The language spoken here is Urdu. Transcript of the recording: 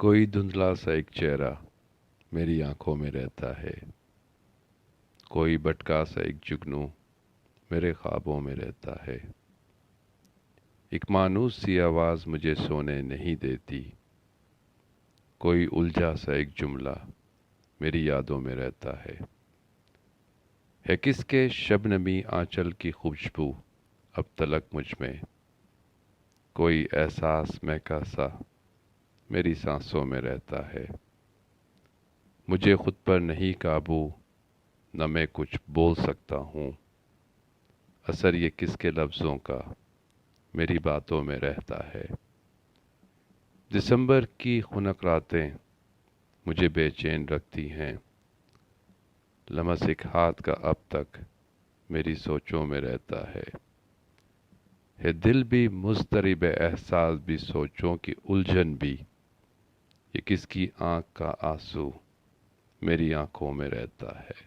کوئی دھندلا سا ایک چہرہ میری آنکھوں میں رہتا ہے، کوئی بھٹکا سا ایک جگنو میرے خوابوں میں رہتا ہے۔ ایک مانوس سی آواز مجھے سونے نہیں دیتی، کوئی الجھا سا ایک جملہ میری یادوں میں رہتا ہے کس کے شبنمی آنچل کی خوشبو اب تلک مجھ میں، کوئی احساس مہکا سا میری سانسوں میں رہتا ہے۔ مجھے خود پر نہیں قابو، نہ میں کچھ بول سکتا ہوں، اثر یہ کس کے لفظوں کا میری باتوں میں رہتا ہے۔ دسمبر کی خنک راتیں مجھے بے چین رکھتی ہیں، لمس ایک ہاتھ کا اب تک میری سوچوں میں رہتا ہے دل بھی مضطرب احساس بھی سوچوں کی الجھن بھی، یہ کس کی آنکھ کا آنسو میری آنکھوں میں رہتا ہے۔